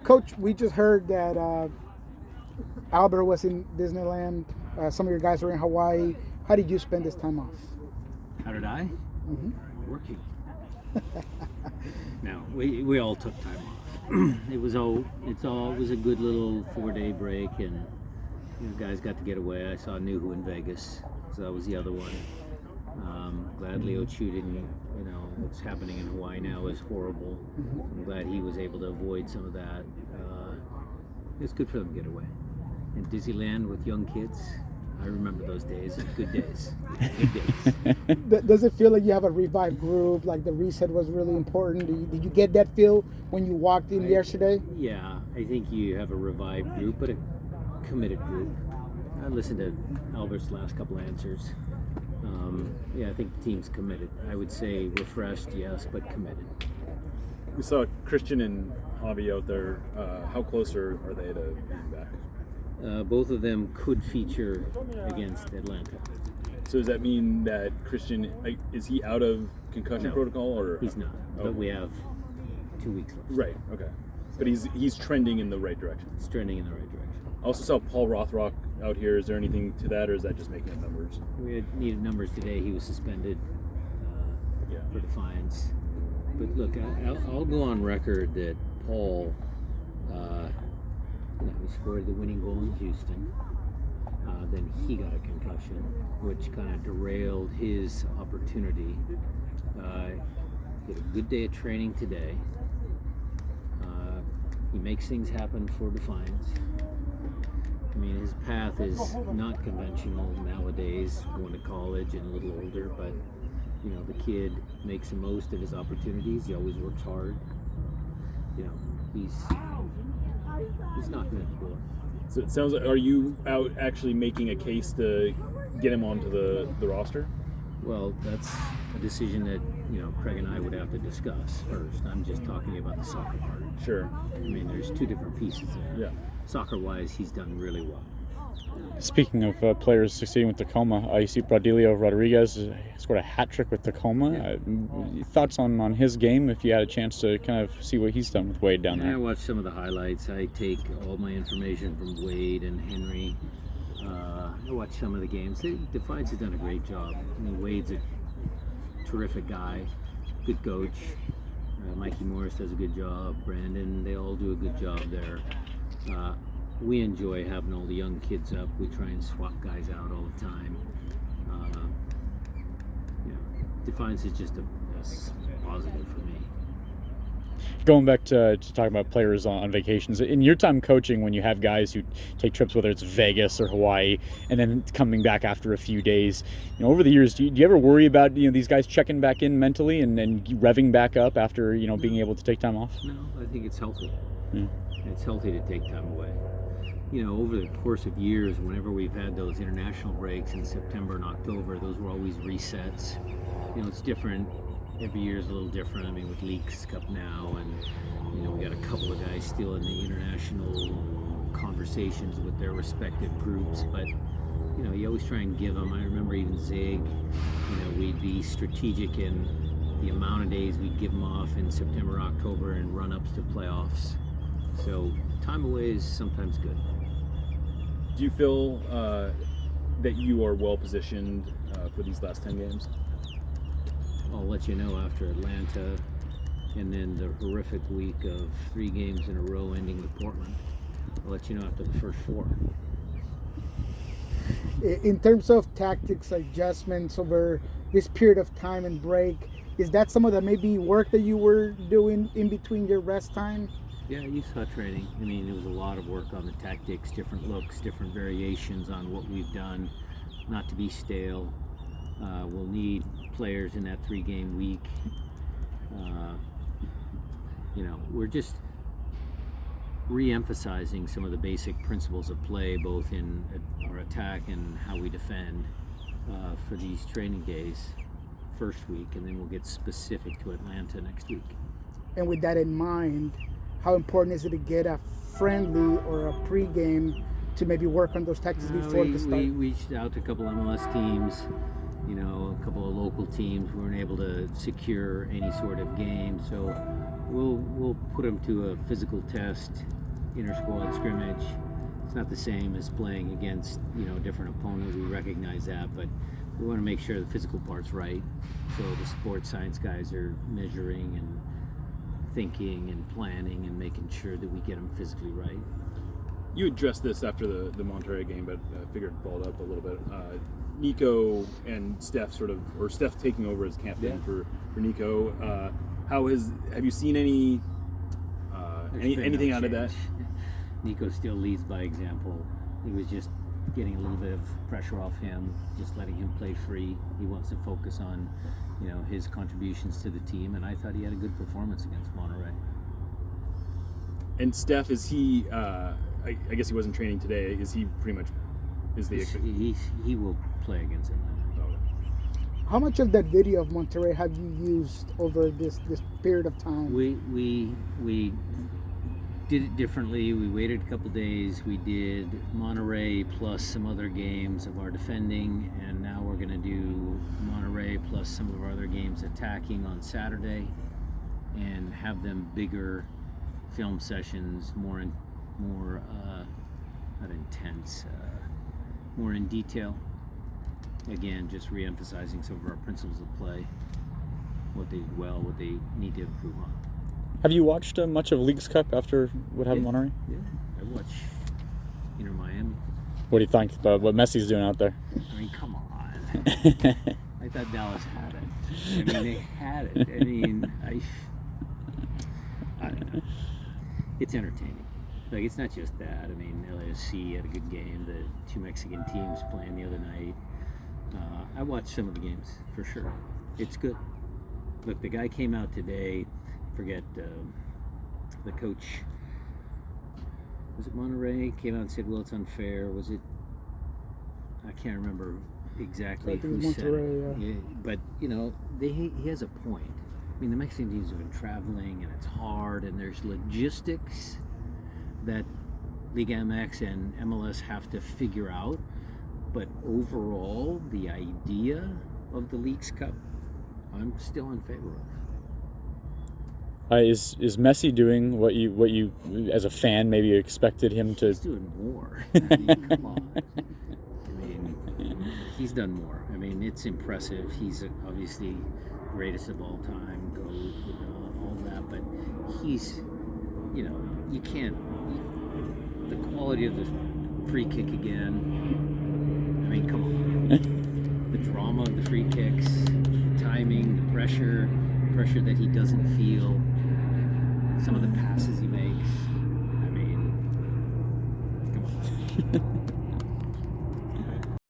Coach, we just heard that Albert was in Disneyland. Some of your guys were in Hawaii. How did you spend this time off? How did I? Hmm. Working. No, we all took time off. It was a good little 4-day break, and guys got to get away. I saw Nuhu in Vegas, so that was the other one. Glad Leo shooting, what's happening in Hawaii now is horrible. I'm glad he was able to avoid some of that. It's good for them to get away. In Disneyland with young kids, I remember those days. Good days. Good days. Does it feel like you have a revived group? Like the reset was really important? Did you get that feel when you walked in yesterday? Yeah, I think you have a revived group, but a committed group. I listened to Albert's last couple answers. I think the team's committed. I would say refreshed, yes, but committed. We saw Christian and Javi out there. How close are they to being back? Both of them could feature against Atlanta. So does that mean that Christian, is he out of concussion protocol? Or he's not, but we have 2 weeks left. Right, okay. But he's trending in the right direction. It's trending in the right direction. I also saw Paul Rothrock out here. Is there anything to that, or is that just making up numbers? We had needed numbers today. He was suspended for defiance. But look, I'll go on record that Paul, he scored the winning goal in Houston. Then he got a concussion, which kind of derailed his opportunity. He had a good day of training today. He makes things happen for Defiance. I mean, his path is not conventional nowadays, going to college and a little older, but the kid makes the most of his opportunities. He always works hard. He's knocking at the door. So it sounds like, are you out actually making a case to get him onto the roster? Well, that's a decision that Craig and I would have to discuss first. I'm just talking about the soccer part. Sure. I mean, there's two different pieces there. Yeah. Soccer-wise, he's done really well. Speaking of players succeeding with Tacoma, you see Bradilio Rodriguez scored a hat trick with Tacoma. Yeah. Thoughts on his game, if you had a chance to kind of see what he's done with Wade down there? I watched some of the highlights. I take all my information from Wade and Henry. I watched some of the games. Defiance has done a great job. I mean, Wade's a terrific guy, good coach. Mikey Morris does a good job. Brandon, they all do a good job there. We enjoy having all the young kids up. We try and swap guys out all the time. Defiance is just a positive for me. Going back to talking about players on vacations, in your time coaching, when you have guys who take trips, whether it's Vegas or Hawaii, and then coming back after a few days, over the years, do you ever worry about these guys checking back in mentally and revving back up after being able to take time off? No, I think it's healthy. Yeah. It's healthy to take time away. Over the course of years, whenever we've had those international breaks in September and October, those were always resets. It's different. Every year is a little different. I mean, with Leagues Cup now, and we got a couple of guys still in the international conversations with their respective groups, but you always try and give them. I remember even Zig, we'd be strategic in the amount of days we'd give them off in September, October, and run-ups to playoffs. So time away is sometimes good. Do you feel that you are well positioned for these last 10 games? I'll let you know after Atlanta, and then the horrific week of 3 games in a row ending with Portland. I'll let you know after the first 4. In terms of tactics adjustments over this period of time and break, is that some of the maybe work that you were doing in between your rest time? Yeah, you saw training. I mean, there was a lot of work on the tactics, different looks, different variations on what we've done, not to be stale. We'll need players in that 3-game week. We're just re-emphasizing some of the basic principles of play, both in our attack and how we defend for these training days first week, and then we'll get specific to Atlanta next week. And with that in mind, how important is it to get a friendly or a pre-game to maybe work on those tactics before the start? We reached out to a couple MLS teams, a couple of local teams. We weren't able to secure any sort of game, so We'll put him to a physical test, inter-squad scrimmage. It's not the same as playing against a different opponent. We recognize that, but we want to make sure the physical part's right. So the sports science guys are measuring and thinking and planning and making sure that we get them physically right. You addressed this after the Monterey game, but I figured I'd follow it up a little bit. Nico and Steph Steph taking over as captain for Nico. Have you seen anything out of that? Nico still leads by example. He was just getting a little bit of pressure off him, just letting him play free. He wants to focus on, his contributions to the team, and I thought he had a good performance against Monterey. And Steph, is he? I guess he wasn't training today. Is he pretty much? He will play against Atlanta. How much of that video of Monterrey have you used over this period of time? We did it differently. We waited a couple days. We did Monterey plus some other games of our defending, and now we're going to do Monterey plus some of our other games attacking on Saturday, and have them bigger film sessions, more not intense, more in detail. Again, just re-emphasizing some of our principles of play, what they did well, what they need to improve on. Have you watched much of Leagues Cup after what happened in Monterey? Yeah, I watch Inter Miami. What do you think about what Messi's doing out there? I mean, come on. I thought Dallas had it. I mean, they had it. I mean, I don't know. It's entertaining. Like, it's not just that. I mean, LAFC had a good game. The two Mexican teams playing the other night. I watched some of the games, for sure. It's good. Look, the guy came out today, forget the coach, was it Monterey? Came out and said, well, it's unfair. Was it, I can't remember exactly who said it. Yeah, but, he has a point. I mean, the Mexican teams have been traveling, and it's hard, and there's logistics that Liga MX and MLS have to figure out. But overall, the idea of the Leagues Cup, I'm still in favor of. Is Messi doing what you as a fan maybe expected him to? He's doing more. I mean, come on. I mean, he's done more. I mean, it's impressive. He's obviously greatest of all time, all that. But he's, you can't. The quality of the free kick again. I mean, come on. The drama of the free kicks, the timing, the pressure that he doesn't feel, some of the passes he makes. I mean, come on.